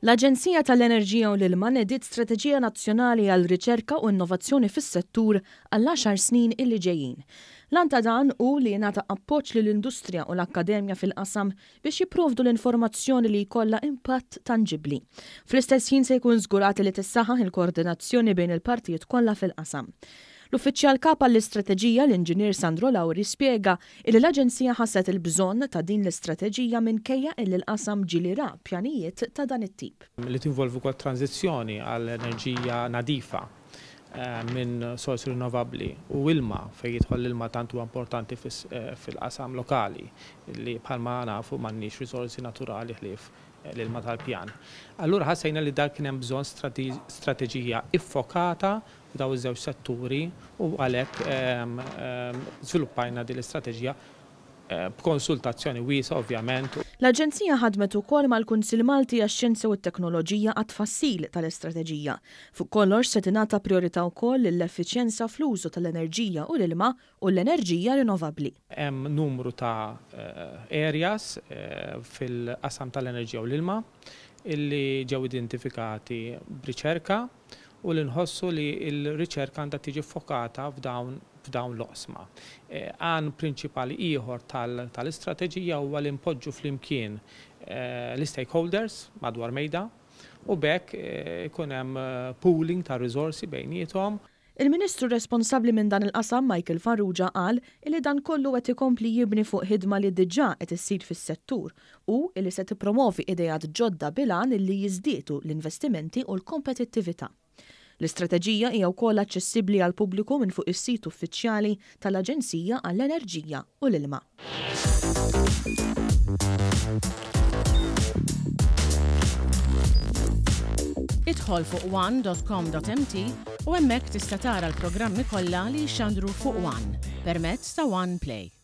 L-Aġenzija tal-Enerġija u l-Ilma nediet strateġija nazzjonali għal riċerka u innovazzjoni fis-settur għall-10 snin illi ġejjin. Lan ta' dan hu li jingħata appoġġ lill-industrija u l-akkademja fil-qasam biex jipprovdu l-informazzjoni li jkollha impatt tanġibbli. Fl-istess ħin se jkun żgurati li tissaħħaħ il-koordinazzjoni bejn il-partijiet kollha fil-qasam. L-uffiċjal kap għall-istrateġija l-Inġinier Sandro Lawri spjega li l-Aġenzija ħasset il-bżonn ta' din l-istrateġija minkejja illi l-qasam ġilira pjanijiet ta' dan it-tip. Li tinvolvu wkoll tranzizzjoni għall enerġija nadifa minn sorsi rinnovabbli u ilma fejn jidħol l-ilma tant huwa importanti fil-qasam lokali li bħalma nafu m'għandniex risorsi naturali ħlief l-ilma tal-pjan. Allura ħassejna li dak kien hemm bżonn strateġija iffokata f'daw iż-żewġ setturi u għalhekk żviluppajna din l-istrateġija b'konsultazzjoni wiesa ovvjament. L-Aġenzija ħadmet ukoll mal-Kunsill Malti għax-Xjenza u t-Teknoloġija għat-tfassil tal-istrateġija. Fuq kollox se tingħata priorità wkoll lill-effiċjenza fl-użu tal-enerġija u l-ilma u l-enerġija rinnovabbli. Hemm numru ta' areas fil-qasam tal-enerġija u l-ilma illi ġew identifikati b'riċerka u li nħossu li l-riċerka għandha tiġi fokata f'dawn l-oqsma. Għan prinċipali ieħor tal-istrateġija huwa li npoġġu flimkien l-stakeholders madwar mejda u bekk ikun hemm pooling ta' riżorsi bejniethom. Il-Ministru responsabbli minn dan il-qasam Michael Farrugia qal li dan kollu qed ikompli jibni fuq ħidma li diġà qed issir fis-settur u li se tippromovi idejat ġodda bilan li jiżdietu l-investimenti u l-kompetittività. L-istrateġija hija wkoll aċċessibbli għal pubbliku minn fuq is-sit uffiċjali tal-Aġenzija għall-Enerġija u l-Ilma. Idħol fuq one.com.mt u hemmhekk tista' tara l-programmi kollha li jxandru fuq One permezz ta' One Play.